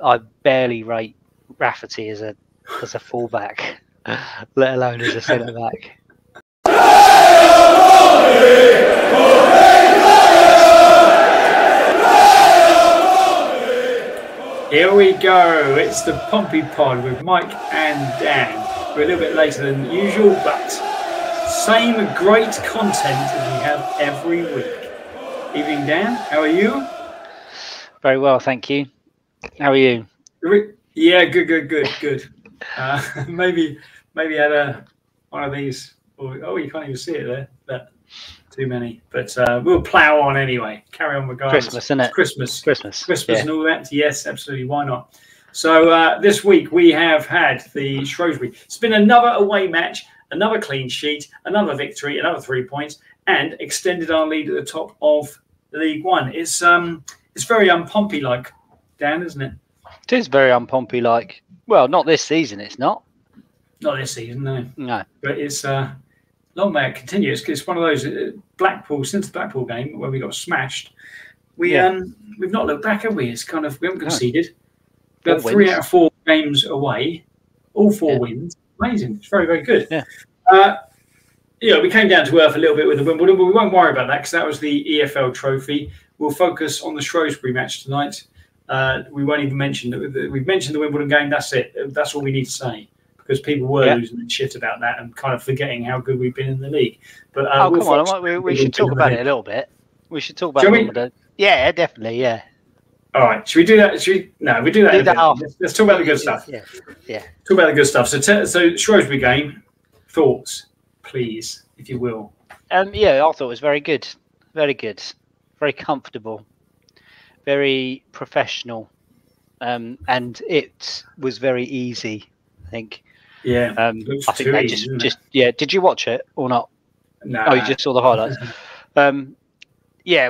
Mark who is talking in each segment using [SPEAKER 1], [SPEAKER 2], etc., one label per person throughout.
[SPEAKER 1] I barely rate Rafferty as a fullback, let alone as a centre back.
[SPEAKER 2] Here we go. It's the Pompey Pod with Mike and Dan. We're a little bit later than usual, but same great content as we have every week. Evening, Dan. How are you?
[SPEAKER 1] Very well, thank you. How are you?
[SPEAKER 2] Yeah, good. Maybe had one of these. Oh, you can't even see it there. That too many. But we'll plough on anyway. Carry on regardless.
[SPEAKER 1] Christmas, isn't it?
[SPEAKER 2] Christmas,
[SPEAKER 1] yeah.
[SPEAKER 2] And all that. Yes, absolutely. Why not? So this week we have had the Shrewsbury. It's been another away match, another clean sheet, another victory, another 3 points, and extended our lead at the top of League One. It's very Pompey-like, Dan, isn't it?
[SPEAKER 1] It is very Pompey-like. Well, not this season. It's not.
[SPEAKER 2] Not this season, no.
[SPEAKER 1] No.
[SPEAKER 2] But it's long may it continue. It's one of those Blackpool, since the Blackpool game where we got smashed. We've not looked back, have we? It's kind of, we haven't conceded. But 3 out of 4 games away, all 4 wins. Amazing. It's very, very good.
[SPEAKER 1] Yeah.
[SPEAKER 2] We came down to earth a little bit with the Wimbledon, but we won't worry about that because that was the EFL Trophy. We'll focus on the Shrewsbury match tonight. We won't even mention that we've mentioned the Wimbledon game. That's it. That's all we need to say because people were losing their shit about that and kind of forgetting how good we've been in the league. But
[SPEAKER 1] come on, we should talk about it a little bit. We should talk about Wimbledon. Yeah, definitely. Yeah.
[SPEAKER 2] All right. Should we do that? We do that? Let's talk about the good stuff.
[SPEAKER 1] Yeah.
[SPEAKER 2] Talk about the good stuff. So Shrewsbury game, thoughts, please, if you will.
[SPEAKER 1] I thought it was very good. Very good. Very comfortable. Very professional. And it was very easy, I think.
[SPEAKER 2] Yeah.
[SPEAKER 1] I think they just Did you watch it or not?
[SPEAKER 2] No.
[SPEAKER 1] Oh, you just saw the highlights.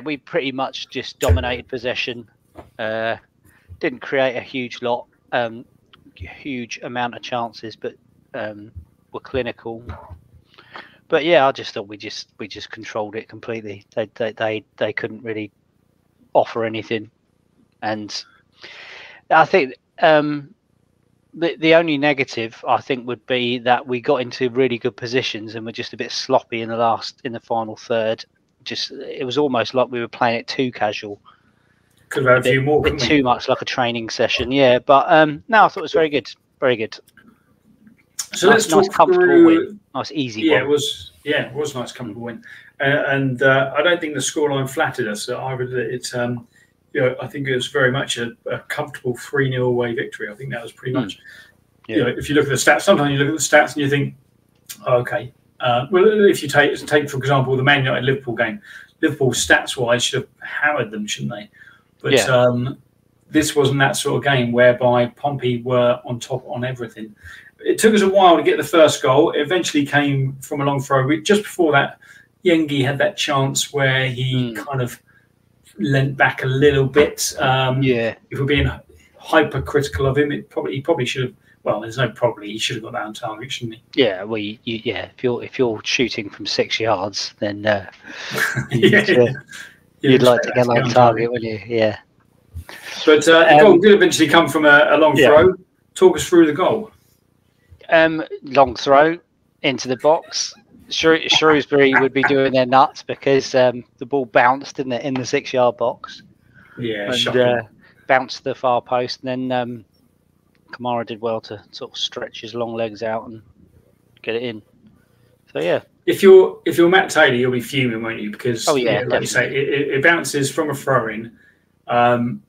[SPEAKER 1] We pretty much just dominated possession. Didn't create a huge amount of chances, but were clinical. But I just thought we just controlled it completely. They couldn't really offer anything, and I think the only negative I think would be that we got into really good positions and were just a bit sloppy in the final third. It was almost like we were playing it too casual.
[SPEAKER 2] Could have had a few more.
[SPEAKER 1] A bit too much like a training session, yeah. But no, I thought it was very good, very good.
[SPEAKER 2] So let's talk
[SPEAKER 1] comfortable
[SPEAKER 2] through.
[SPEAKER 1] Win. Nice easy win.
[SPEAKER 2] It was a nice comfortable win, and I don't think the scoreline flattered us either. It's I think it was very much a comfortable 3-0 away victory. I think that was pretty much. If you look at the stats, sometimes you look at the stats and you think, okay. Well, if you take for example the Man United Liverpool game, Liverpool stats wise should have hammered them, shouldn't they? But this wasn't that sort of game whereby Pompey were on top on everything. It took us a while to get the first goal. It eventually came from a long throw. Just before that, Yengi had that chance where he kind of leant back a little bit. If we're being hypercritical of him, he probably should have. Well, there's no probably. He should have got that on target, shouldn't he?
[SPEAKER 1] Yeah. Well, if you're shooting from 6 yards, then you'd like to get on target, wouldn't you? Yeah.
[SPEAKER 2] But the goal did eventually come from a long throw. Talk us through the goal.
[SPEAKER 1] Long throw into the box. Shrewsbury would be doing their nuts because the ball bounced in the 6-yard box.
[SPEAKER 2] Yeah,
[SPEAKER 1] and bounced the far post, and then Kamara did well to sort of stretch his long legs out and get it in. So yeah.
[SPEAKER 2] If you're Matt Taylor, you'll be fuming, won't you? Because like
[SPEAKER 1] definitely.
[SPEAKER 2] you say, it bounces from a throw-in.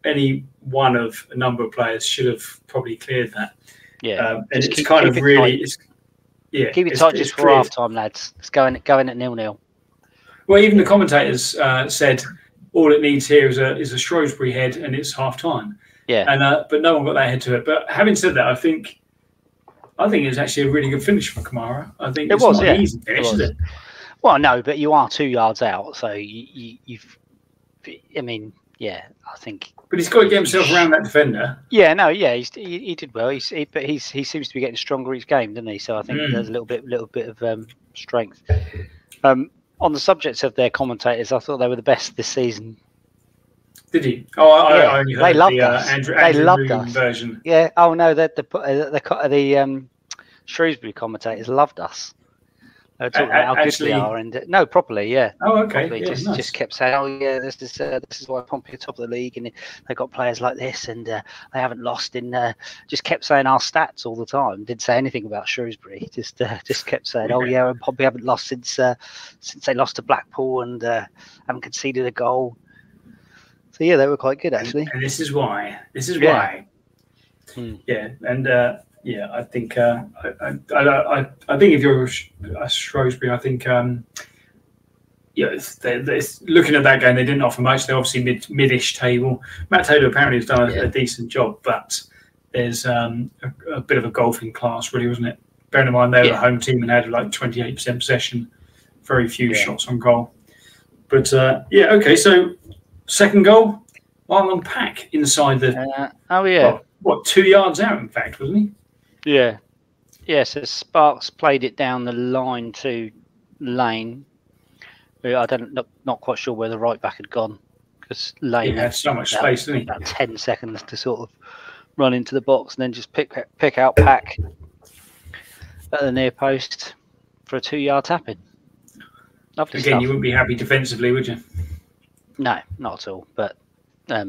[SPEAKER 2] Any one of a number of players should have probably cleared that.
[SPEAKER 1] Yeah,
[SPEAKER 2] and it's kind of really,
[SPEAKER 1] keep it tight just for half time, lads. It's going at 0-0.
[SPEAKER 2] Well, even the commentators said all it needs here is a Shrewsbury head, and it's half time.
[SPEAKER 1] Yeah,
[SPEAKER 2] and but no one got that head to it. But having said that, I think it was actually a really good finish for Kamara. I think it's not an easy finish, is it?
[SPEAKER 1] Well, no, but you are 2 yards out, so you've. I mean, yeah, I think.
[SPEAKER 2] But he's got to get himself around that defender.
[SPEAKER 1] Yeah, no, yeah, he did well. He seems to be getting stronger each game, doesn't he? So I think there's a little bit of strength. On the subject of their commentators, I thought they were the best this season.
[SPEAKER 2] Did he? Oh,
[SPEAKER 1] Yeah,
[SPEAKER 2] I only
[SPEAKER 1] they
[SPEAKER 2] heard
[SPEAKER 1] loved
[SPEAKER 2] the
[SPEAKER 1] us.
[SPEAKER 2] Andrew
[SPEAKER 1] They loved
[SPEAKER 2] Moon
[SPEAKER 1] us.
[SPEAKER 2] version.
[SPEAKER 1] Yeah. Oh no, the Shrewsbury commentators loved us. They were talking about how good we
[SPEAKER 2] Actually,
[SPEAKER 1] are, and no, properly, yeah.
[SPEAKER 2] oh, okay,
[SPEAKER 1] Properly,
[SPEAKER 2] yeah, nice.
[SPEAKER 1] just kept saying, "Oh yeah, this is why Pompey are top of the league, and they got players like this, and they haven't lost in." Just kept saying our stats all the time. Didn't say anything about Shrewsbury. Just kept saying, "Oh yeah, and Pompey haven't lost since they lost to Blackpool, and haven't conceded a goal." So yeah, they were quite good actually.
[SPEAKER 2] And this is why. This is
[SPEAKER 1] Yeah.
[SPEAKER 2] why. Yeah, and yeah, I think I think if you're a Shrewsbury, I think yeah, looking at that game, they didn't offer much. They're obviously mid-ish table. Matt Taylor apparently has done a decent job, but there's a bit of a golfing class, really, wasn't it? Bearing in mind they were the home team and had like 28% possession, very few shots on goal. But yeah, okay. So second goal, Marlon Pack inside the.
[SPEAKER 1] Oh yeah.
[SPEAKER 2] Well, what, 2 yards out? In fact, wasn't he?
[SPEAKER 1] Yeah. Yeah. So Sparks played it down the line to Lane. I not quite sure where the right back had gone because Lane
[SPEAKER 2] had so much space, didn't he?
[SPEAKER 1] About 10 seconds to sort of run into the box and then just pick out Pack at the near post for a 2-yard tap in. Lovely
[SPEAKER 2] Again,
[SPEAKER 1] stuff.
[SPEAKER 2] you wouldn't be happy defensively, would you?
[SPEAKER 1] No, not at all. But I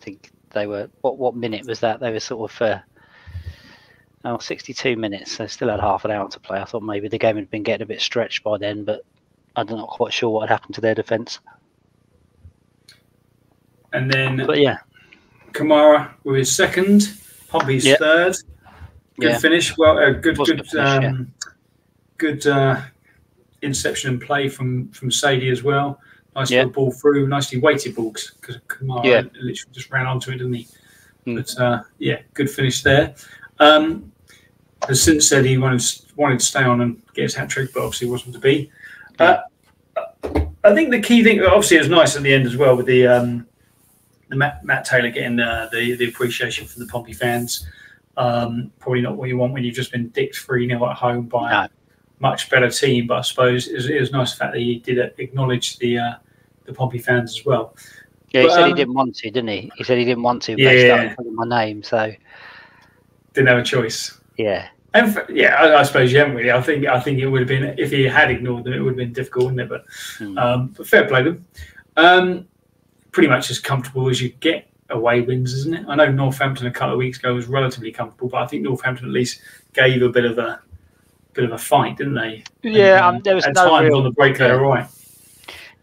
[SPEAKER 1] think they were. What minute was that? They were sort of 62 minutes. They still had half an hour to play. I thought maybe the game had been getting a bit stretched by then, but I'm not quite sure what had happened to their defence.
[SPEAKER 2] And then,
[SPEAKER 1] but yeah,
[SPEAKER 2] Kamara with his second, Pompey's third. Good finish. Well, good interception and play from Sadie as well. Nice little ball through, nicely weighted ball because Kamara literally just ran onto it, didn't he? But yeah, good finish there. Has since said he wanted to stay on and get his hat trick, but obviously wasn't to be. I think the key thing, obviously, it was nice at the end as well with the Matt Taylor getting the appreciation from the Pompey fans. Probably not what you want when you've just been dicked 3-0 at home by a much better team, but I suppose it was nice the fact that he did acknowledge the Pompey fans as well.
[SPEAKER 1] Yeah, he said he didn't want to, didn't he? He said he didn't want to, but they started putting my name, so
[SPEAKER 2] didn't have a choice.
[SPEAKER 1] Yeah.
[SPEAKER 2] And I suppose you haven't really. I think it would have been, if he had ignored them, it would have been difficult, wouldn't it? But fair play to them. Pretty much as comfortable as you get away wins, isn't it? I know Northampton a couple of weeks ago was relatively comfortable, but I think Northampton at least gave a bit of a fight, didn't they?
[SPEAKER 1] Yeah,
[SPEAKER 2] and,
[SPEAKER 1] there was
[SPEAKER 2] at
[SPEAKER 1] no
[SPEAKER 2] times
[SPEAKER 1] real,
[SPEAKER 2] on the break they were right.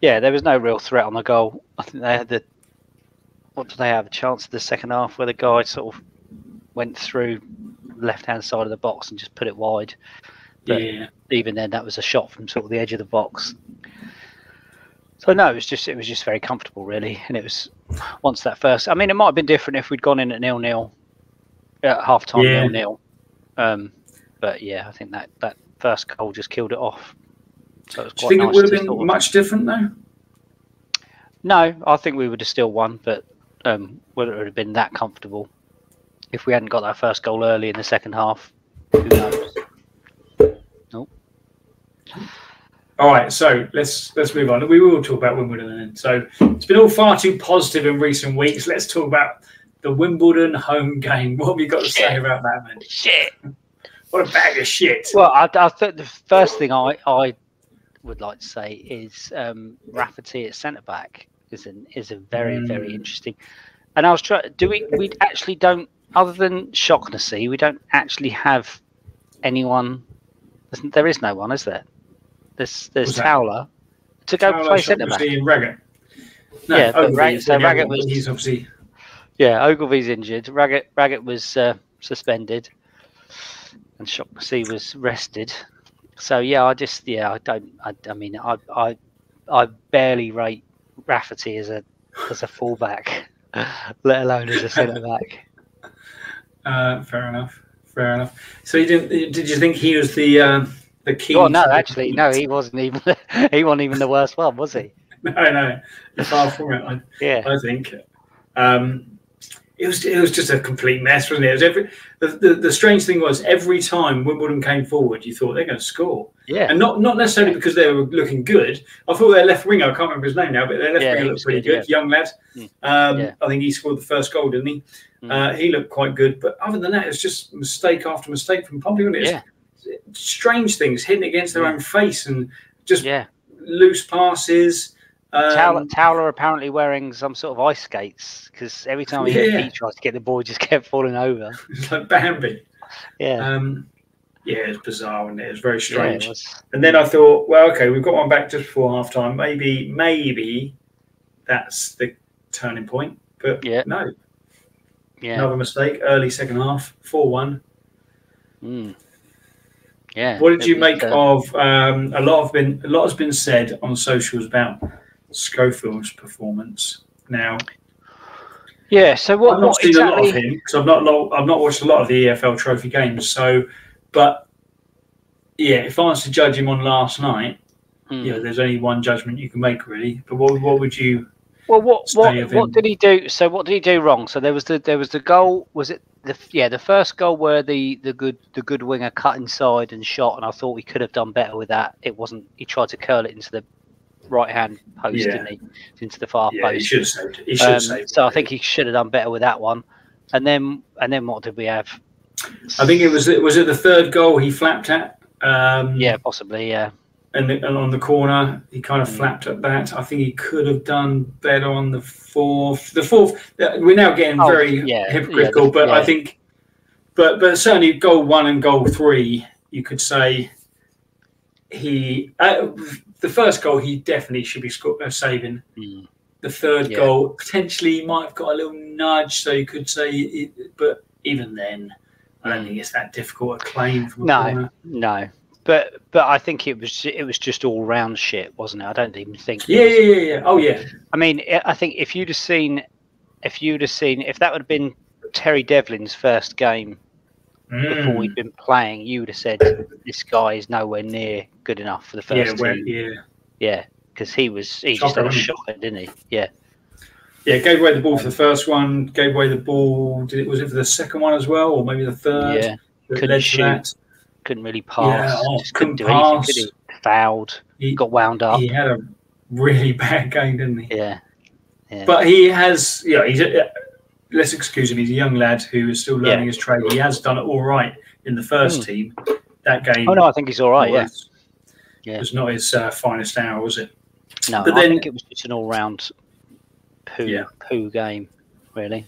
[SPEAKER 1] Yeah, there was no real threat on the goal. I think they had what did they have? A chance in the second half where the guy sort of went through left-hand side of the box and just put it wide. But even then, that was a shot from sort of the edge of the box. So no, it was just very comfortable, really. And it was once that first. I mean, it might have been different if we'd gone in at 0-0 at half time, 0-0. But yeah, I think that first goal just killed it off. So it was quite.
[SPEAKER 2] Do you think
[SPEAKER 1] nice
[SPEAKER 2] it would have been much different though?
[SPEAKER 1] No, I think we would have still won, but whether it would have been that comfortable if we hadn't got that first goal early in the second half, who knows? Nope.
[SPEAKER 2] All right, so let's move on. We will talk about Wimbledon then. So it's been all far too positive in recent weeks. Let's talk about the Wimbledon home game. What have you got to say about that, man?
[SPEAKER 1] Shit.
[SPEAKER 2] What a bag of shit.
[SPEAKER 1] Well, I think the first thing I would like to say is Rafferty at centre back is a very very interesting. And I was trying. We actually don't, other than Shaughnessy, we don't actually have anyone. There is no one, is there? There's Towler to go play centre back.
[SPEAKER 2] Raggett. No,
[SPEAKER 1] yeah, but
[SPEAKER 2] Raggett was. He's obviously.
[SPEAKER 1] Yeah, Ogilvy's injured. Raggett was suspended, and Shaughnessy was rested. So yeah, I barely rate Rafferty as a fullback, let alone as a centre back.
[SPEAKER 2] Fair enough. So did you think he was the key?
[SPEAKER 1] Well, no, actually, no, he wasn't even. He wasn't even the worst one, was he?
[SPEAKER 2] No, far from it. I think It was just a complete mess, wasn't it? It was the strange thing was every time Wimbledon came forward, you thought they're going to score.
[SPEAKER 1] Yeah.
[SPEAKER 2] And not necessarily because they were looking good. I thought their left winger, I can't remember his name now, but their left winger looked pretty good. Young lad. I think he scored the first goal, didn't he? He looked quite good. But other than that, it was just mistake after mistake from Pompey, wasn't it? Strange things hitting against their own face and just loose passes.
[SPEAKER 1] Towler apparently wearing some sort of ice skates because every time he tries to get the ball, he just kept falling over.
[SPEAKER 2] It's like Bambi.
[SPEAKER 1] Yeah.
[SPEAKER 2] It's bizarre, and it was very strange.
[SPEAKER 1] Yeah,
[SPEAKER 2] and then I thought, well, okay, we've got one back just before half time. Maybe that's the turning point. But no. Yeah. Another mistake. Early second half, 4-1.
[SPEAKER 1] Yeah.
[SPEAKER 2] What did you make of a lot has been said on socials about Schofield's performance now?
[SPEAKER 1] Yeah, so what?
[SPEAKER 2] I've not seen
[SPEAKER 1] exactly...
[SPEAKER 2] a lot of him because I've not watched a lot of the EFL Trophy games. So, but yeah, if I was to judge him on last night, there's only one judgment you can make really. But what would you?
[SPEAKER 1] Well, what did he do? So what did he do wrong? So there was the goal. Was it the first goal where the good winger cut inside and shot, and I thought he could have done better with that. It wasn't. He tried to curl it into the right hand post, didn't he? Into the far post.
[SPEAKER 2] He should have saved it. He should have saved it.
[SPEAKER 1] So I think he should have done better with that one. And then what did we have?
[SPEAKER 2] I think it was it the third goal he flapped at.
[SPEAKER 1] Possibly. Yeah.
[SPEAKER 2] And on the corner, he kind of flapped at that. I think he could have done better on the fourth. The fourth, we're now getting very hypocritical, but I think, but certainly goal 1 and goal 3, you could say the first goal he definitely should be saving. The third goal potentially might have got a little nudge, so you could say, but even then, I don't think it's that difficult a claim from a corner.
[SPEAKER 1] No. But I think it was just all round shit, wasn't it? I don't even think.
[SPEAKER 2] Yeah. Oh yeah.
[SPEAKER 1] I mean, I think if that would have been Terry Devlin's first game before he'd been playing, you would have said this guy is nowhere near good enough for the first team. Yeah, because he just had a shocker, didn't he? Yeah.
[SPEAKER 2] Yeah, gave away the ball for the first one. Gave away the ball. Was it for the second one as well, or maybe the third?
[SPEAKER 1] Yeah. Couldn't shoot. Couldn't really pass. Just couldn't do anything. Could he? Fouled. Got wound up.
[SPEAKER 2] He had a really bad game, didn't he?
[SPEAKER 1] Yeah.
[SPEAKER 2] But he has. Let's excuse him. He's a young lad who is still learning his trade. He has done it all right in the first team. That game.
[SPEAKER 1] Oh no, I think he's all right.
[SPEAKER 2] It was not his finest hour, was it?
[SPEAKER 1] No, but I think it was just an all-round poo game, really.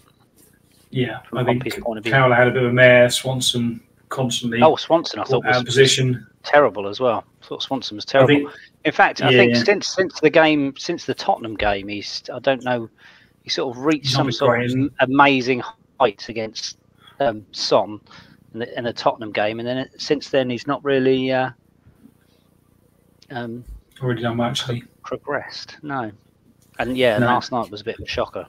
[SPEAKER 2] Yeah, I think Fowler had a bit of a mare. Swanson constantly.
[SPEAKER 1] Oh, Swanson, I thought was
[SPEAKER 2] position
[SPEAKER 1] terrible as well. I thought Swanson was terrible. In fact, I think since the Tottenham game, he sort of reached some sort of amazing heights against Son in the Tottenham game, and then since then he's not really
[SPEAKER 2] already done much.
[SPEAKER 1] Progressed, no. And last night was a bit of a shocker.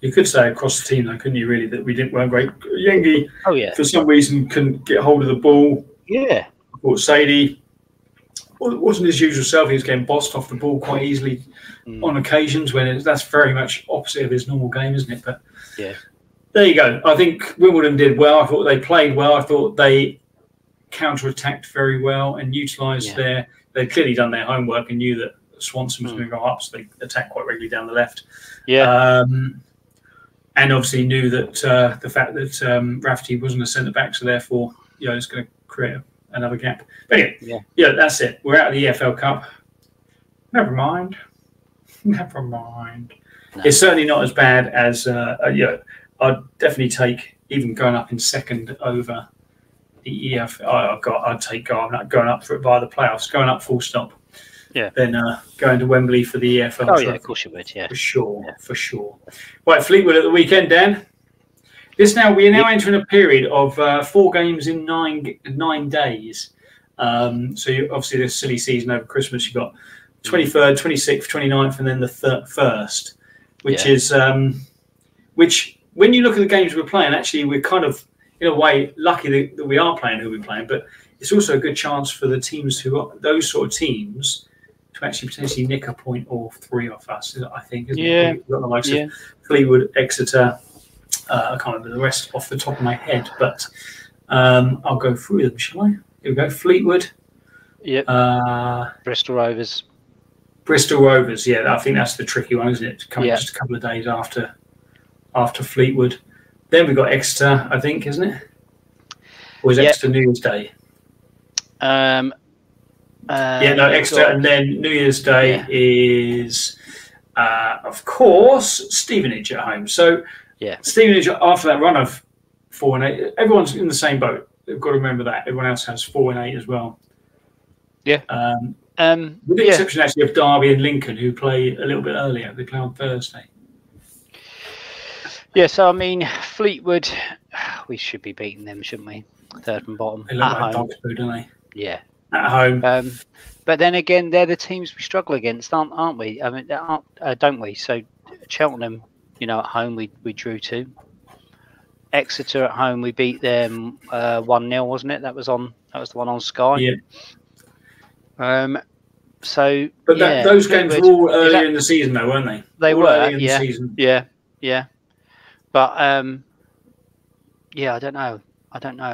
[SPEAKER 2] You could say across the team, though, couldn't you? Really, that we weren't great. Yengi, for some reason, couldn't get hold of the ball.
[SPEAKER 1] Yeah.
[SPEAKER 2] I thought Sadie wasn't his usual self. He was getting bossed off the ball quite easily on occasions. That's very much opposite of his normal game, isn't it? But there you go. I think Wimbledon did well. I thought they played well. I thought they counter-attacked very well and utilised they'd clearly done their homework and knew that Swanson was going to go up, so they attacked quite regularly down the left. Yeah. And obviously knew that the fact that Rafferty wasn't a centre-back, so therefore, it's going to create another gap. But anyway, that's it. We're out of the EFL Cup. Never mind. No. It's certainly not as bad as, I'd definitely take, even going up in second over the EFL. I'd take I'm not going up for it by the playoffs, going up full stop. Yeah. Then going to Wembley for the EFL.
[SPEAKER 1] Oh, yeah, of course you would, yeah.
[SPEAKER 2] For sure. Right, Fleetwood at the weekend, Dan. We are now entering a period of 4 games in 9 days. So obviously this silly season over Christmas, you've got 23rd, 26th, 29th, and then the 1st, which is which when you look at the games we're playing, actually we're kind of in a way lucky that we are playing who we're playing, but it's also a good chance for the teams those sort of teams to actually potentially nick a point or 3 off us, I think. Isn't it? We've got the likes of Fleetwood, Exeter, I can't remember the rest off the top of my head, but I'll go through them, shall I? Here we go. Fleetwood.
[SPEAKER 1] Yep. Bristol Rovers.
[SPEAKER 2] Bristol Rovers, yeah, I think that's the tricky one, isn't it? Coming just a couple of days after Fleetwood. Then we've got Exeter, I think, isn't it? Or is Exeter New Year's Day? Exeter, and then New Year's Day is, of course, Stevenage at home. So Stevenage, after that run of 4-8, everyone's in the same boat. They've got to remember that. Everyone else has 4-8 as well.
[SPEAKER 1] Yeah.
[SPEAKER 2] With the exception, actually, of Derby and Lincoln, who play a little bit earlier. They play on Thursday.
[SPEAKER 1] Yeah, so, I mean, Fleetwood, we should be beating them, shouldn't we? Third from bottom.
[SPEAKER 2] They look like dog food, don't they?
[SPEAKER 1] Yeah.
[SPEAKER 2] At home.
[SPEAKER 1] But then again, they're the teams we struggle against, aren't we? I mean, don't we? So, Cheltenham, at home we drew 2. Exeter at home, we beat them 1-0, wasn't it? That was the one on Sky.
[SPEAKER 2] Yeah.
[SPEAKER 1] But
[SPEAKER 2] those games were all earlier in the season, though, weren't they?
[SPEAKER 1] They
[SPEAKER 2] all
[SPEAKER 1] were,
[SPEAKER 2] early in the season.
[SPEAKER 1] Yeah. But I don't know.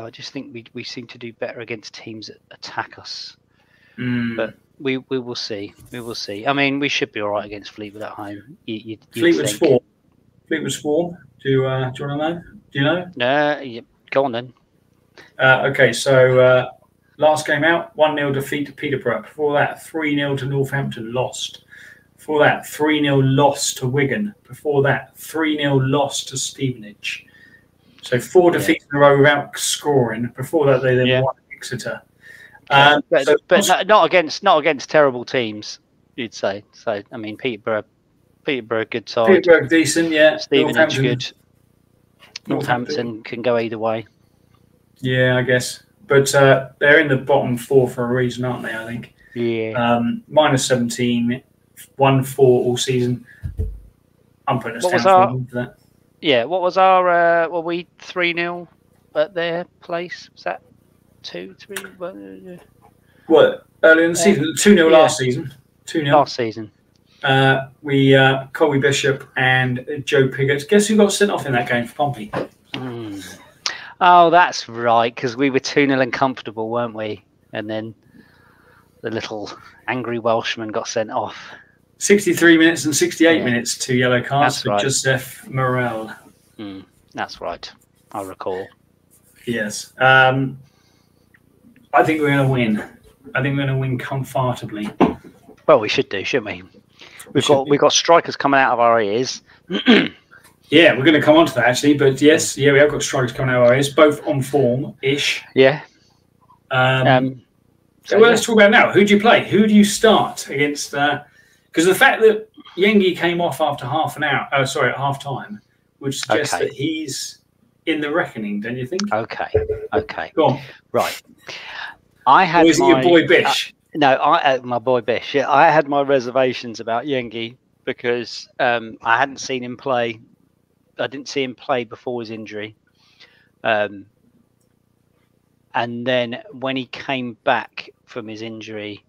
[SPEAKER 1] I just think we seem to do better against teams that attack us. But we will see. We will see. I mean, we should be all right against Fleetwood at home.
[SPEAKER 2] Fleetwood's form. Fleetwood's form. Do you want to know? Do you know?
[SPEAKER 1] Go on then.
[SPEAKER 2] Okay, so last game out, 1-0 defeat to Peterborough. Before that, 3-0 to Northampton, lost. Before that, 3-0 loss to Wigan. Before that, 3-0 loss to Stevenage. So 4 defeats in a row without scoring. Before that, they then won Exeter.
[SPEAKER 1] But not against terrible teams, you'd say. So I mean, Peterborough, good side.
[SPEAKER 2] Peterborough decent, yeah.
[SPEAKER 1] Stevenage good. Northampton can go either way.
[SPEAKER 2] Yeah, I guess. But they're in the bottom 4 for a reason, aren't they? I think.
[SPEAKER 1] Yeah.
[SPEAKER 2] Minus 17, 1-4 all season. I'm putting us down for that.
[SPEAKER 1] Yeah. What was our? Were we 3-0 at their place? Was that 2-3?
[SPEAKER 2] What, earlier in the season? 2-0 last season. 2-0
[SPEAKER 1] last season.
[SPEAKER 2] Colby Bishop and Joe Piggott. Guess who got sent off in that game for Pompey?
[SPEAKER 1] Oh, that's right, because we were 2-0 and comfortable, weren't we? And then the little angry Welshman got sent off. 63
[SPEAKER 2] minutes and 68 minutes, 2 yellow cards for Joseph Morel.
[SPEAKER 1] That's right. I recall.
[SPEAKER 2] Yes. I think we're going to win. I think we're going to win comfortably.
[SPEAKER 1] Well, we should do, shouldn't we? We've got strikers coming out of our ears.
[SPEAKER 2] Yeah, we're going to come on to that, actually. But yes, we have got strikers coming out of our ears, both on form-ish.
[SPEAKER 1] Yeah.
[SPEAKER 2] Let's talk about now. Who do you play? Who do you start against? Because the fact that Yengi came off after at half-time, would suggest that he's in the reckoning, don't you think?
[SPEAKER 1] Okay.
[SPEAKER 2] Go on.
[SPEAKER 1] Right. I had.
[SPEAKER 2] Or is it your boy Bish?
[SPEAKER 1] No, my boy Bish. Yeah, I had my reservations about Yengi because I hadn't seen him play. I didn't see him play before his injury. And then when he came back from his injury,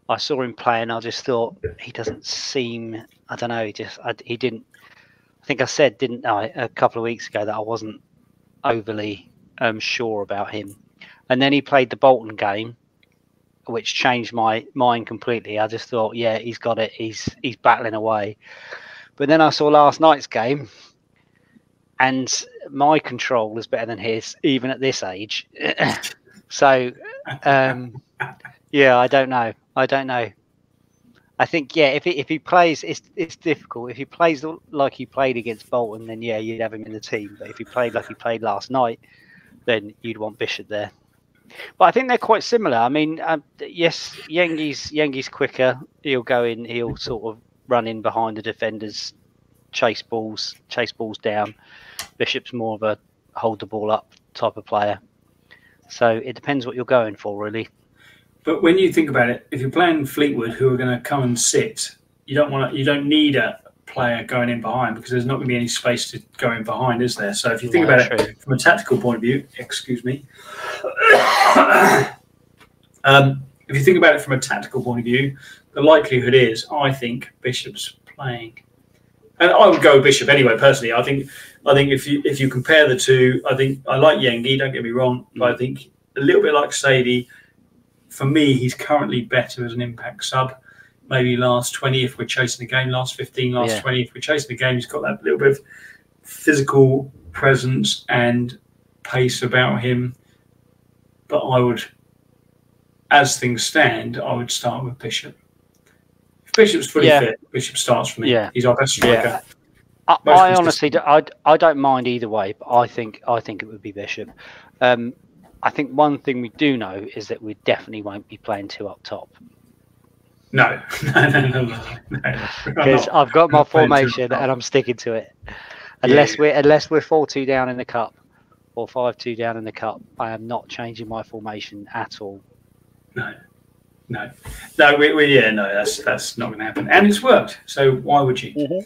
[SPEAKER 1] I saw him play and I just thought he doesn't seem. I don't know. He didn't. I think I said, didn't I, a couple of weeks ago that I wasn't overly sure about him. And then he played the Bolton game, which changed my mind completely. I just thought, yeah, he's got it. He's battling away. But then I saw last night's game, and my control is better than his, even at this age. So, yeah, I don't know. I think, yeah, if he plays, it's difficult. If he plays like he played against Bolton, then yeah, you'd have him in the team. But if he played like he played last night, then you'd want Bishop there. But I think they're quite similar. I mean, yes, Yengi's quicker. He'll go in. He'll sort of run in behind the defenders, chase balls down. Bishop's more of a hold the ball up type of player. So it depends what you're going for, really.
[SPEAKER 2] But when you think about it, if you're playing Fleetwood, who are going to come and sit, you don't need a player going in behind because there's not going to be any space to go in behind, is there? So if you think about it from a tactical point of view, excuse me. If you think about it from a tactical point of view, the likelihood is, I think, Bishop's playing. And I would go with Bishop anyway, personally. I think I think if you compare the two, I think I like Yengi. Don't get me wrong, but I think a little bit like Sadie. For me, he's currently better as an impact sub. Maybe last 20 if we're chasing the game, last 15, last 20 if we're chasing the game. He's got that little bit of physical presence and pace about him. But I would, as things stand, I would start with Bishop. If Bishop's fully fit, Bishop starts for me.
[SPEAKER 1] Yeah.
[SPEAKER 2] He's our best striker.
[SPEAKER 1] I honestly, I don't mind either way, but I think it would be Bishop. I think one thing we do know is that we definitely won't be playing two up top.
[SPEAKER 2] No.
[SPEAKER 1] Because I've got my formation and I'm sticking to it. Unless we're 4-2 down in the cup or 5-2 down in the cup, I am not changing my formation at all.
[SPEAKER 2] No, that's not going to happen, and it's worked. So why would you?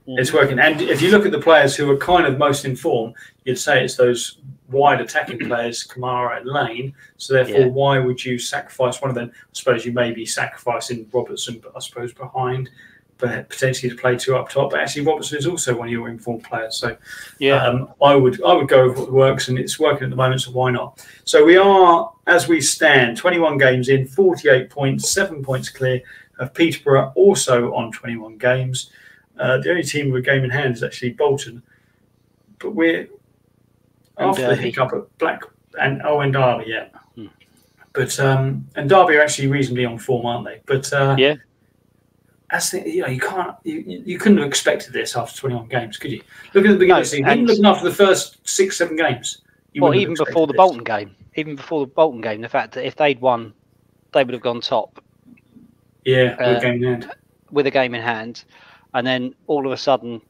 [SPEAKER 2] It's working, and if you look at the players who are kind of most in form, you'd say it's those wide attacking players, Kamara and Lane. So therefore, why would you sacrifice one of them? I suppose you may be sacrificing Robertson, but I suppose behind, but potentially to play two up top. But actually, Robertson is also one of your informed players. So I would go with what works, and it's working at the moment. So why not? So we are, as we stand, 21 games in, 48 points, 7 points clear of Peterborough, also on 21 games. The only team with a game in hand is actually Bolton, but we're after the hiccup at Black and Derby, But and Derby are actually reasonably on form, aren't they? But that's the, you can't, you couldn't have expected this after 21 games, could you? Look at the beginning of the season, even looking after the first 6-7 games.
[SPEAKER 1] Even before the Bolton game, the fact that if they'd won, they would have gone top.
[SPEAKER 2] Yeah, with a game in hand.
[SPEAKER 1] With a game in hand. And then all of a sudden,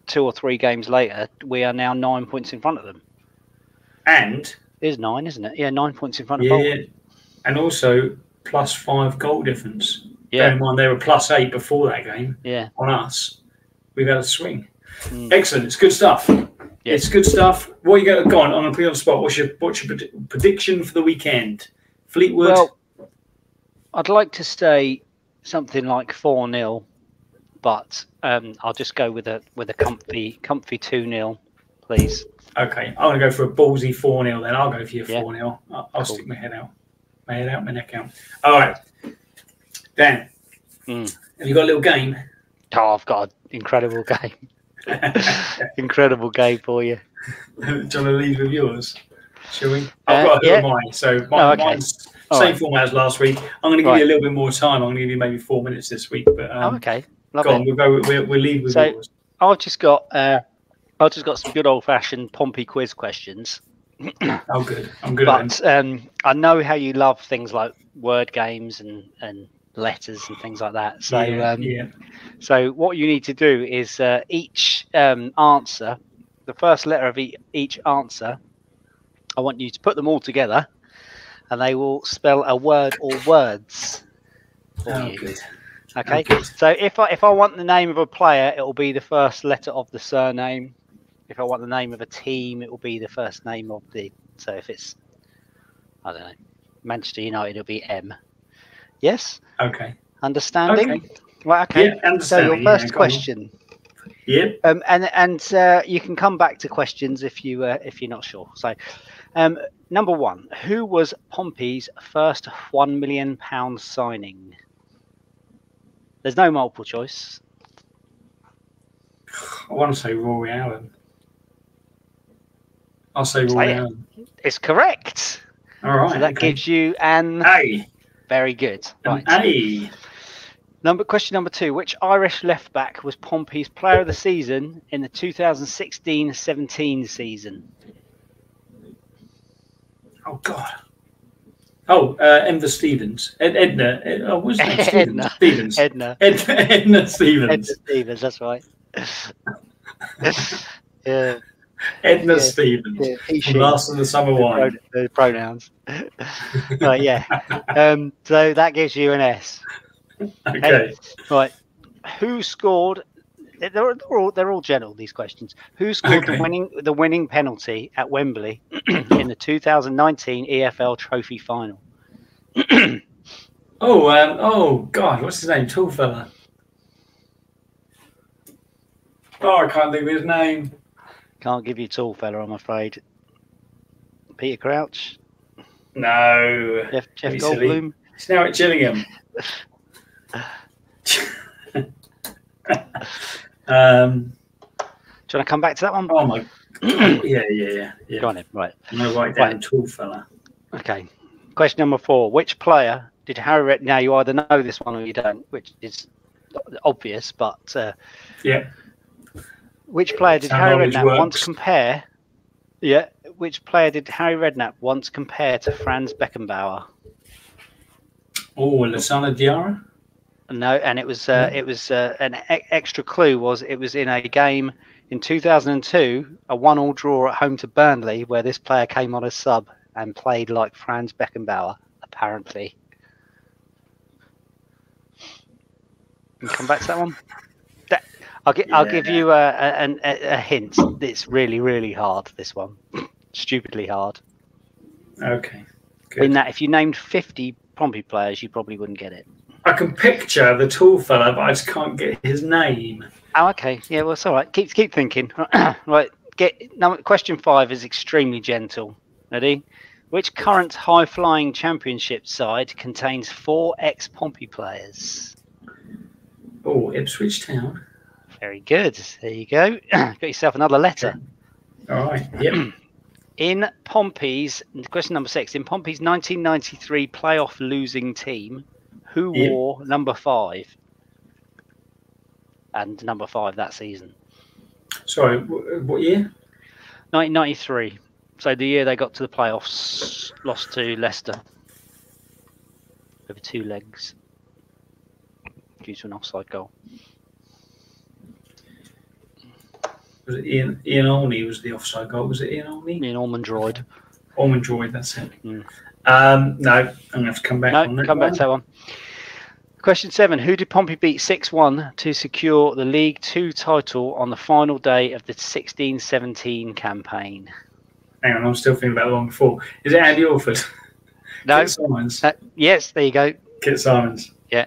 [SPEAKER 1] 2 or 3 games later, we are now 9 points in front of them.
[SPEAKER 2] And
[SPEAKER 1] it is 9, isn't it? Yeah, 9 points in front of Bolton.
[SPEAKER 2] And also +5 goal difference. Bear in mind they were +8 before that game.
[SPEAKER 1] Yeah.
[SPEAKER 2] On us, we've had a swing. Excellent. It's good stuff. It's good stuff. What are you going to go on? I'm going to put you on the spot. What's your prediction for the weekend? Fleetwood.
[SPEAKER 1] Well, I'd like to say something like 4-0. But I'll just go with a comfy 2-0, please.
[SPEAKER 2] Okay, I'm going to go for a ballsy 4-0 then. I'll go for your 4-0. I'll stick my head out. My neck out. All right. Dan, have you got a little game?
[SPEAKER 1] Oh, I've got an incredible game. Incredible game for you.
[SPEAKER 2] Do you want to lead with yours? Shall we? I've got a little mine. So mine's same format as last week. I'm going to give you a little bit more time. I'm going to give you maybe 4 minutes this week. But
[SPEAKER 1] okay.
[SPEAKER 2] Go on, we'll lead with yours.
[SPEAKER 1] I've just got some good old-fashioned Pompey quiz questions.
[SPEAKER 2] Oh, good. I'm good.
[SPEAKER 1] But I know how you love things like word games and letters and things like that. So so what you need to do is each answer, the first letter of each answer, I want you to put them all together, and they will spell a word or words for you. Good. Okay, so if I want the name of a player, it will be the first letter of the surname. If I want the name of a team, it will be the first name of the. So if it's, I don't know, Manchester United, it'll be M. Yes. Okay. Understanding. Okay. Right. Okay. Yeah, so your first question.
[SPEAKER 2] Yep.
[SPEAKER 1] And you can come back to questions if you're not sure. So, number 1, who was Pompey's first £1 million signing? There's no multiple choice.
[SPEAKER 2] I want to say Rory Allen. I'll say Rory Allen.
[SPEAKER 1] It's correct.
[SPEAKER 2] All right.
[SPEAKER 1] So that gives you an A. Very good. Right.
[SPEAKER 2] An A.
[SPEAKER 1] Question number 2. Which Irish left back was Pompey's player of the season in the 2016-17 season?
[SPEAKER 2] Oh, God. Oh, Edna Stevens. Edna. What's that? Stevens. Stevens.
[SPEAKER 1] Edna.
[SPEAKER 2] Edna Stevens.
[SPEAKER 1] Edna Stevens, that's right. Yeah.
[SPEAKER 2] Edna Stevens. Yeah, Last of the Summer Wine.
[SPEAKER 1] The pronouns. Right, yeah. So that gives you an S.
[SPEAKER 2] Okay.
[SPEAKER 1] Right. Who scored? They're all general, these questions. Who scored the winning penalty at Wembley in the 2019 EFL Trophy final?
[SPEAKER 2] Oh God, what's his name? Tall fella. Oh, I can't think of his name.
[SPEAKER 1] Can't give you tall fella, I'm afraid. Peter Crouch?
[SPEAKER 2] No.
[SPEAKER 1] Jeff
[SPEAKER 2] Silly.
[SPEAKER 1] Goldblum?
[SPEAKER 2] He's now at Gillingham.
[SPEAKER 1] Do you want to come back to that one?
[SPEAKER 2] Oh my God. Yeah.
[SPEAKER 1] Go on then, right.
[SPEAKER 2] I'm going to write down tall fella.
[SPEAKER 1] Okay. Question number 4. Which player did Harry Redknapp... Now, you either know this one or you don't, which is obvious, but...
[SPEAKER 2] yeah.
[SPEAKER 1] Which player did Harry Redknapp once compare... Yeah. Which player did Harry Redknapp once compare to Franz Beckenbauer?
[SPEAKER 2] Oh, Lassana Diarra?
[SPEAKER 1] No, and it was an extra clue was it was in a game in 2002, a 1-1 draw at home to Burnley, where this player came on as sub and played like Franz Beckenbauer, apparently. Can you come back to that one? I'll give you a hint. It's really, really hard, this one. Stupidly hard.
[SPEAKER 2] Okay. Good.
[SPEAKER 1] In that, if you named 50 Pompey players, you probably wouldn't get it.
[SPEAKER 2] I can picture the tall fella, but I just can't get his name.
[SPEAKER 1] Oh, okay. Yeah, well, it's all right. Keep thinking. Right. Question 5 is extremely gentle. Ready? Which current high-flying championship side contains 4 ex-Pompey players?
[SPEAKER 2] Oh, Ipswich Town.
[SPEAKER 1] Very good. There you go. Got yourself another letter.
[SPEAKER 2] All right. Yep.
[SPEAKER 1] In Pompey's, question number 6, in Pompey's 1993 playoff losing team, who wore number 5? And number 5 that season.
[SPEAKER 2] Sorry, what year?
[SPEAKER 1] 1993. So the year they got to the playoffs, lost to Leicester over 2 legs due to an offside goal.
[SPEAKER 2] Was it Ian Olney was the offside goal? Was it Ian Olney?
[SPEAKER 1] Ian Ormondroyd.
[SPEAKER 2] Ormondroyd, that's it.
[SPEAKER 1] Mm.
[SPEAKER 2] No, I'm going to have to come back on that.
[SPEAKER 1] Come back to that one. Question 7. Who did Pompey beat 6-1 to secure the League 2 title on the final day of the 16-17 campaign?
[SPEAKER 2] Hang on, I'm still thinking about the one before. Is it Andy Orford?
[SPEAKER 1] No.
[SPEAKER 2] Kit Simons.
[SPEAKER 1] Yes, there you go.
[SPEAKER 2] Kit Simons.
[SPEAKER 1] Yeah.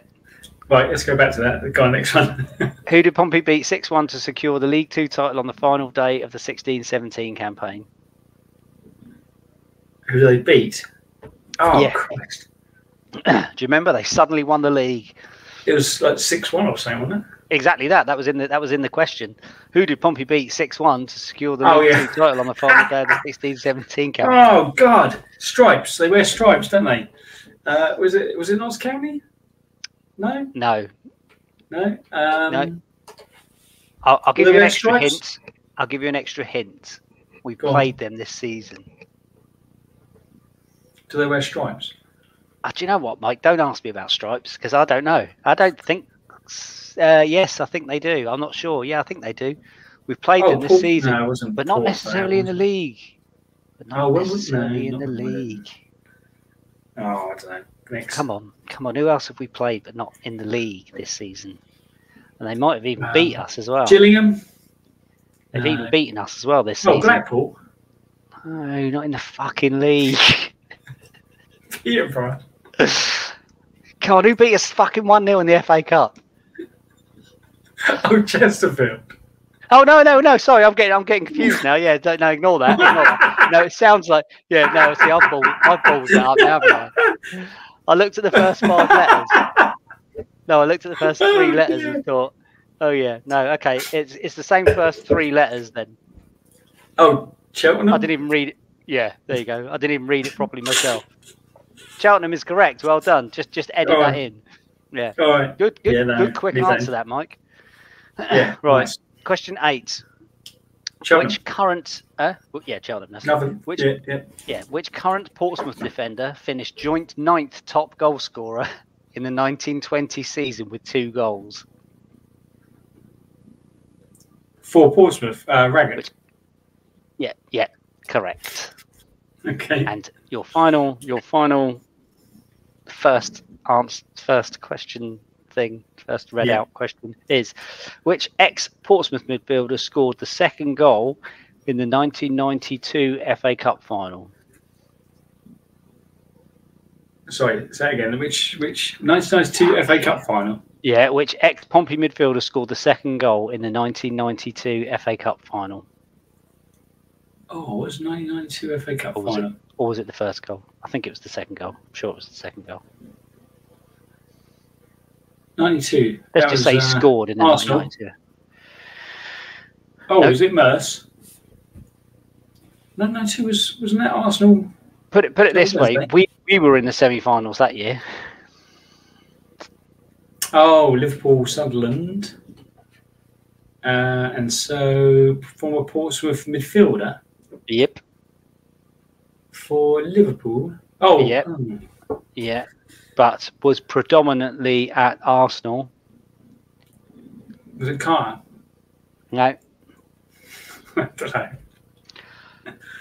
[SPEAKER 2] Right, let's go back to that. The guy next one.
[SPEAKER 1] Who did Pompey beat 6-1 to secure the League 2 title on the final day of the 16-17 campaign?
[SPEAKER 2] Who did they beat? Oh,
[SPEAKER 1] yeah.
[SPEAKER 2] Christ.
[SPEAKER 1] Do you remember? They suddenly won the league.
[SPEAKER 2] It was like 6-1 or something, wasn't it?
[SPEAKER 1] Exactly that. That was in the question. Who did Pompey beat 6-1 to secure the League 2 title on the final day of the 16-17 campaign?
[SPEAKER 2] Oh God, stripes. They wear stripes, don't they? Was it Notts County? No.
[SPEAKER 1] No.
[SPEAKER 2] No.
[SPEAKER 1] No. I'll give you an extra hint. I'll give you an extra hint. We played them this season.
[SPEAKER 2] Do they wear stripes?
[SPEAKER 1] Do you know what, Mike? Don't ask me about stripes because I don't know. I don't think. Yes, I think they do. I'm not sure. Yeah, I think they do. We've played them this season, but not necessarily in the league. But not necessarily in the league.
[SPEAKER 2] Oh, I don't know. Next.
[SPEAKER 1] Come on. Who else have we played but not in the league this season? And they might have even beat us as well.
[SPEAKER 2] Gillingham.
[SPEAKER 1] They've even beaten us as well this season.
[SPEAKER 2] Oh, Blackpool.
[SPEAKER 1] No, not in the fucking league.
[SPEAKER 2] Peterborough.
[SPEAKER 1] Come on, who beat us fucking 1-0 in the FA Cup?
[SPEAKER 2] Oh, Chesterfield.
[SPEAKER 1] Oh no! Sorry, I'm getting confused now. Yeah, ignore that. No, it sounds like See, I've balled that up now, haven't I? I looked at the first 5 letters. No, I looked at the first 3 letters and thought, oh yeah, no, okay, it's the same first 3 letters then.
[SPEAKER 2] Oh, Cheltenham.
[SPEAKER 1] I didn't even read it. Yeah, there you go. I didn't even read it properly myself. Cheltenham is correct. Well done. Just edit that in. Yeah.
[SPEAKER 2] All right.
[SPEAKER 1] Good, quick answer that, Mike.
[SPEAKER 2] Yeah.
[SPEAKER 1] Right.
[SPEAKER 2] Nice.
[SPEAKER 1] Question 8.
[SPEAKER 2] Cheltenham.
[SPEAKER 1] Which current? Cheltenham. That's
[SPEAKER 2] Nothing.
[SPEAKER 1] Which current Portsmouth defender finished joint 9th top goal scorer in the 1920 season with 2 goals?
[SPEAKER 2] For Portsmouth, Raggett.
[SPEAKER 1] Yeah, correct.
[SPEAKER 2] Okay.
[SPEAKER 1] And your final first question thing, first read out question is: which ex-Portsmouth midfielder scored the 2nd goal in the 1992 FA Cup final?
[SPEAKER 2] Sorry, say again. Which 1992 FA Cup final?
[SPEAKER 1] Yeah, which ex-Pompey midfielder scored the 2nd goal in the 1992 FA Cup final?
[SPEAKER 2] Oh, what was 1992 FA Cup
[SPEAKER 1] Or was
[SPEAKER 2] final?
[SPEAKER 1] or was it the first goal? I think it was the second goal. I'm sure it was the second goal.
[SPEAKER 2] 92.
[SPEAKER 1] Let's
[SPEAKER 2] That
[SPEAKER 1] just
[SPEAKER 2] was
[SPEAKER 1] say he scored in the
[SPEAKER 2] Arsenal.
[SPEAKER 1] 1992.
[SPEAKER 2] Oh,
[SPEAKER 1] Nope.
[SPEAKER 2] was it Merce? 1992 wasn't that Arsenal?
[SPEAKER 1] Put it this way: we were in the semi-finals that year.
[SPEAKER 2] Oh, Liverpool, Sunderland, and so former Portsmouth midfielder.
[SPEAKER 1] Yep.
[SPEAKER 2] For Liverpool. Oh,
[SPEAKER 1] Yep. Yeah, but was predominantly at Arsenal.
[SPEAKER 2] Was it Carter?
[SPEAKER 1] No.
[SPEAKER 2] I don't know.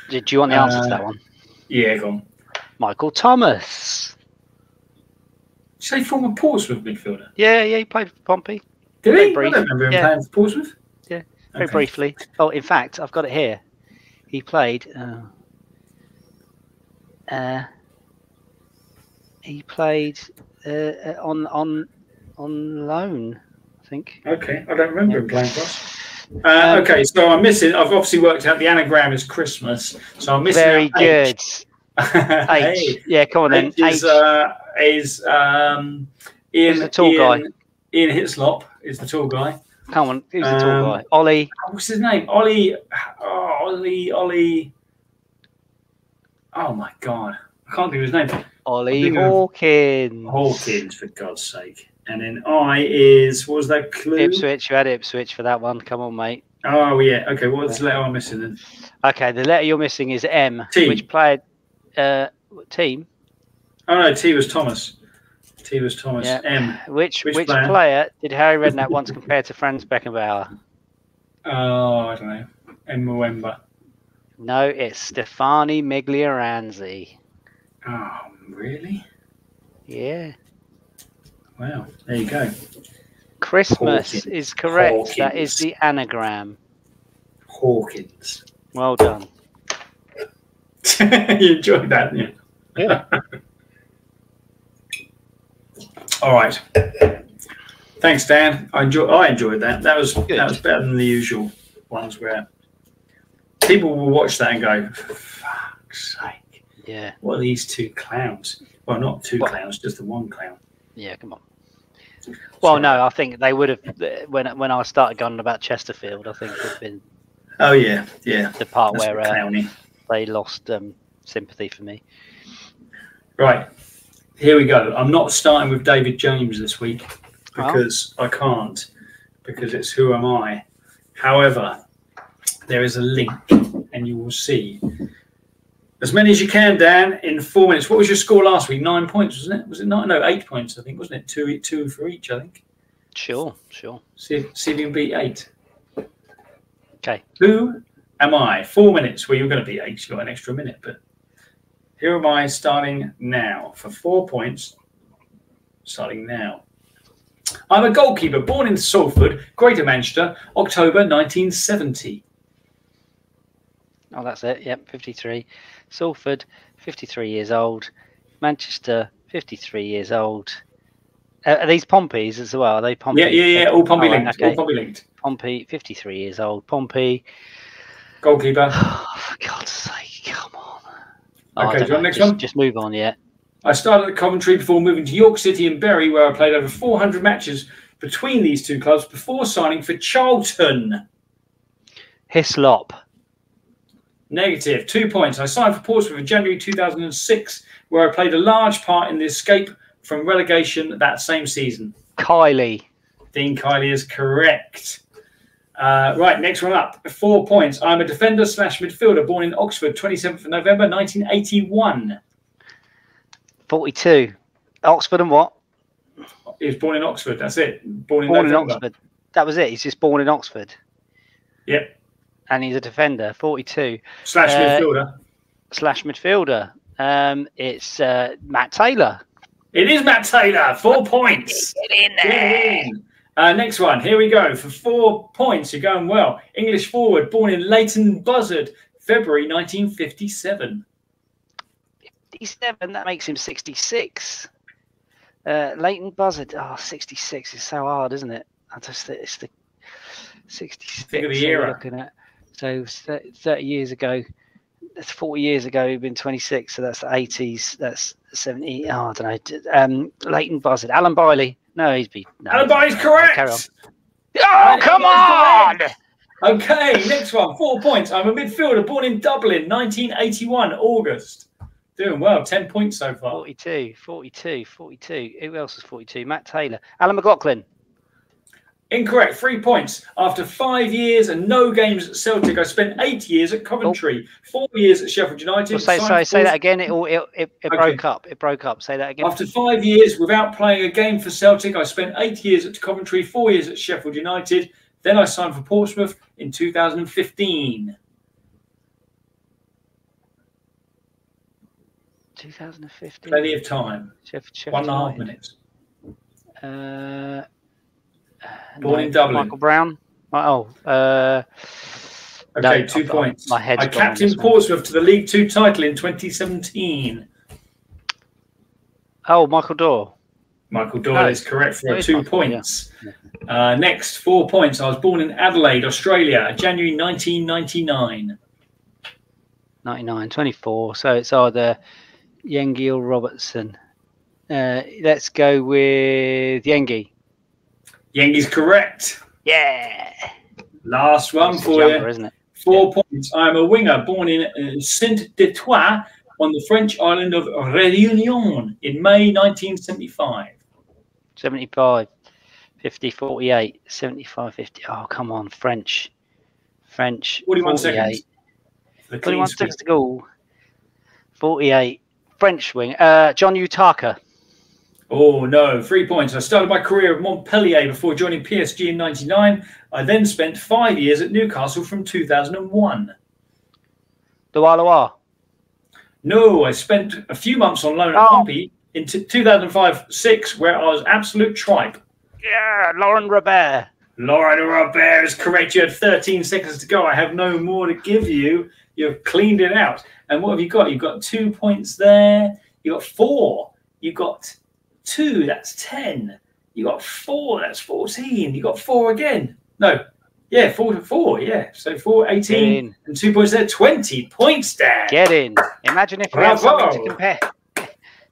[SPEAKER 1] Do you want the answer to that one?
[SPEAKER 2] Yeah, go on.
[SPEAKER 1] Michael Thomas.
[SPEAKER 2] Did you say former Portsmouth midfielder?
[SPEAKER 1] Yeah, he played for Pompey.
[SPEAKER 2] Did he?
[SPEAKER 1] Brief.
[SPEAKER 2] I don't remember him playing for Portsmouth.
[SPEAKER 1] Yeah, very briefly. Oh, in fact, I've got it here. He played. He played on loan, I think.
[SPEAKER 2] Okay, I don't remember him playing for us. Okay, so I'm missing. I've obviously worked out the anagram is Christmas, so I'm missing.
[SPEAKER 1] Very good.
[SPEAKER 2] H.
[SPEAKER 1] Yeah, come on then.
[SPEAKER 2] H is Ian.
[SPEAKER 1] Who's the tall guy?
[SPEAKER 2] Ian Hislop is the tall guy.
[SPEAKER 1] Come on, who's the tall guy? Ollie.
[SPEAKER 2] What's his name? Ollie. Ollie. Oh my God, I can't think of his name.
[SPEAKER 1] Ollie Hawkins.
[SPEAKER 2] Hawkins, for God's sake. And then I is, what was that clue?
[SPEAKER 1] Ipswich. You had Ipswich for that one. Come on, mate.
[SPEAKER 2] Oh, yeah. Okay, what's the letter I'm missing then?
[SPEAKER 1] Okay, the letter you're missing is M.
[SPEAKER 2] T.
[SPEAKER 1] Which played team?
[SPEAKER 2] Oh, no, T was Thomas. T was Thomas.
[SPEAKER 1] Yeah.
[SPEAKER 2] M.
[SPEAKER 1] Which player did Harry Redknapp once compare to Franz Beckenbauer?
[SPEAKER 2] Oh, I don't know. M. Mwemba.
[SPEAKER 1] No, it's Stefani Miglioranzi.
[SPEAKER 2] Oh, really?
[SPEAKER 1] Yeah.
[SPEAKER 2] Wow, there you go.
[SPEAKER 1] Christmas
[SPEAKER 2] Hawkins.
[SPEAKER 1] is correct.
[SPEAKER 2] Hawkins.
[SPEAKER 1] That is the anagram.
[SPEAKER 2] Hawkins.
[SPEAKER 1] Well done.
[SPEAKER 2] You enjoyed that, didn't you?
[SPEAKER 1] Yeah.
[SPEAKER 2] All right. Thanks, Dan. I enjoyed that. That was better than the usual ones where people will watch that and go, for fuck's sake.
[SPEAKER 1] Yeah.
[SPEAKER 2] What are these two clowns? Well, not two clowns, just the one clown.
[SPEAKER 1] Yeah, come on. Well, no, I think they would have when I started going about Chesterfield. I think it had been.
[SPEAKER 2] Oh yeah.
[SPEAKER 1] The part
[SPEAKER 2] That's
[SPEAKER 1] where they lost sympathy for me.
[SPEAKER 2] Right, here we go. I'm not starting with David James this week because I can't, because it's Who Am I? However, there is a link, and you will see as many as you can, Dan, in 4 minutes. What was your score last week? 9 points, wasn't it? Was it 9? No, 8 points, I think, wasn't it? Two for each, I think.
[SPEAKER 1] Sure.
[SPEAKER 2] See if you can beat 8.
[SPEAKER 1] Okay.
[SPEAKER 2] Who am I? 4 minutes. Well, you're going to beat 8. You've got an extra minute, but here am I starting now for 4 points. Starting now. I'm a goalkeeper born in Salford, Greater Manchester, October 1970.
[SPEAKER 1] Oh, that's it. Yep, 53. Salford, 53 years old. Manchester, 53 years old. Are these Pompeys as well? Are they Pompey?
[SPEAKER 2] Yeah. All Pompey linked.
[SPEAKER 1] Okay.
[SPEAKER 2] All Pompey linked.
[SPEAKER 1] Pompey, 53 years old. Pompey.
[SPEAKER 2] Goalkeeper.
[SPEAKER 1] Oh, for God's sake, come on.
[SPEAKER 2] Okay, do you want the next one?
[SPEAKER 1] Just move on, yeah.
[SPEAKER 2] I started at Coventry before moving to York City and Bury, where I played over 400 matches between these two clubs before signing for Charlton.
[SPEAKER 1] Hislop.
[SPEAKER 2] Negative. 2 points. I signed for Portsmouth in January 2006, where I played a large part in the escape from relegation that same season.
[SPEAKER 1] Kiley.
[SPEAKER 2] Dean Kiley is correct. Right, next one up. 4 points. I'm a defender / midfielder born in Oxford, 27th of November, 1981.
[SPEAKER 1] 42. Oxford and what?
[SPEAKER 2] He was born in Oxford. That's it. Born
[SPEAKER 1] in Oxford. That was it. He's just born in Oxford.
[SPEAKER 2] Yep.
[SPEAKER 1] And he's a defender, 42.
[SPEAKER 2] / midfielder.
[SPEAKER 1] / midfielder. It's Matt Taylor.
[SPEAKER 2] It is Matt Taylor. 4 points.
[SPEAKER 1] Get in there.
[SPEAKER 2] Next one. Here we go. For 4 points, you're going well. English forward, born in Leighton Buzzard, February 1957.
[SPEAKER 1] 57, that makes him 66. Leighton Buzzard. Oh, 66 is so hard, isn't it? It's the 66.
[SPEAKER 2] Think of the era.
[SPEAKER 1] Looking at So 30 years ago, that's 40 years ago, he'd been 26, so that's the 80s, that's 70. Oh, I don't know. Leighton Buzzard, Alan Bailey. No, he's been. No,
[SPEAKER 2] Alan Bailey's
[SPEAKER 1] carry on.
[SPEAKER 2] correct.
[SPEAKER 1] Oh, come on!
[SPEAKER 2] Okay, next one, 4 points. I'm a midfielder born in Dublin, 1981, August. Doing well, 10 points so far.
[SPEAKER 1] 42. Who else is 42? Matt Taylor. Alan McLaughlin.
[SPEAKER 2] Incorrect, 3 points. After 5 years and no games at Celtic, I spent 8 years at Coventry, 4 years at Sheffield United.
[SPEAKER 1] Well, say that again. It broke up. It broke up. Say that again.
[SPEAKER 2] After 5 years without playing a game for Celtic, I spent 8 years at Coventry, 4 years at Sheffield United. Then I signed for Portsmouth in 2015.
[SPEAKER 1] 2015.
[SPEAKER 2] Plenty of time.
[SPEAKER 1] Sheffield
[SPEAKER 2] 1.5 minutes. Born in Dublin.
[SPEAKER 1] Michael Brown.
[SPEAKER 2] Okay,
[SPEAKER 1] no,
[SPEAKER 2] 2 points.
[SPEAKER 1] My head's
[SPEAKER 2] I captained Portsmouth to the League Two title in 2017.
[SPEAKER 1] Oh, Michael Dorr.
[SPEAKER 2] Michael Doyle is correct for 2 points. Yeah. Next, 4 points. I was born in Adelaide, Australia, January 1999.
[SPEAKER 1] 24. So it's either Yengi or Robertson. Let's go with Yengi.
[SPEAKER 2] Yengi's correct.
[SPEAKER 1] Yeah.
[SPEAKER 2] Last one for you.
[SPEAKER 1] Isn't it?
[SPEAKER 2] 4 points. I am a winger born in Saint-Detroit on the French island of Réunion in May 1975.
[SPEAKER 1] 75, 50, 48, 75, 50. Oh, come on. French.
[SPEAKER 2] 41 seconds.
[SPEAKER 1] 41 seconds to go. 48. French wing. John Utaka.
[SPEAKER 2] Oh, no. 3 points. I started my career at Montpellier before joining PSG in 99. I then spent 5 years at Newcastle from 2001.
[SPEAKER 1] Loa.
[SPEAKER 2] No, I spent a few months on loan at Pompey in 2005-06, where I was absolute tripe.
[SPEAKER 1] Yeah, Laurent Robert.
[SPEAKER 2] Laurent Robert is correct. You had 13 seconds to go. I have no more to give you. You've cleaned it out. And what have you got? You've got 2 points there. You got 4. You got 2. That's 10. You got 4. That's 14. You got 4 again. No. Yeah, 4 to 4. Yeah. So 4, 18, and 2 points there. 20 points, Dan.
[SPEAKER 1] Get in. Imagine if we had something to compare.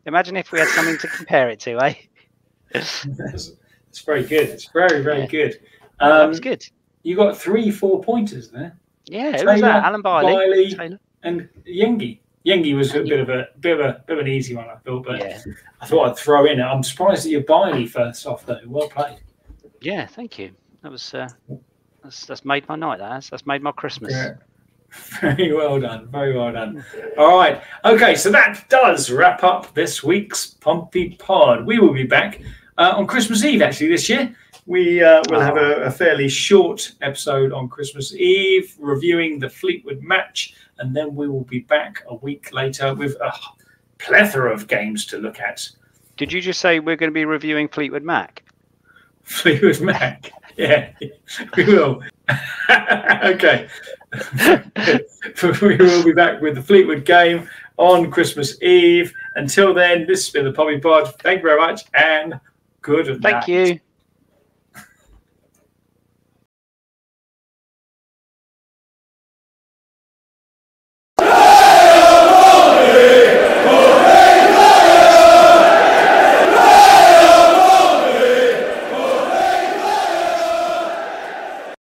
[SPEAKER 1] Imagine if we had something to compare it to, eh?
[SPEAKER 2] It's very good. It's very, very good.
[SPEAKER 1] That's good.
[SPEAKER 2] You got 3 4-pointers there.
[SPEAKER 1] Yeah, who was that? Alan Bailey
[SPEAKER 2] and Yengi. Yengi was a bit of an easy one, I thought, but I thought I'd throw in. I'm surprised that you're Bailey first off, though. Well played.
[SPEAKER 1] Yeah, thank you. That was that's made my night. That's made my Christmas.
[SPEAKER 2] Yeah. Very well done. Very well done. All right. Okay, so that does wrap up this week's Pompey Pod. We will be back on Christmas Eve, actually, this year. We will have a fairly short episode on Christmas Eve, reviewing the Fleetwood match, and then we will be back a week later with a plethora of games to look at.
[SPEAKER 1] Did you just say we're going to be reviewing Fleetwood Mac?
[SPEAKER 2] Fleetwood Mac, yeah, we will. Okay. We will be back with the Fleetwood game on Christmas Eve. Until then, this has been the Pompey Pod. Thank you very much, and good night.
[SPEAKER 1] Thank you.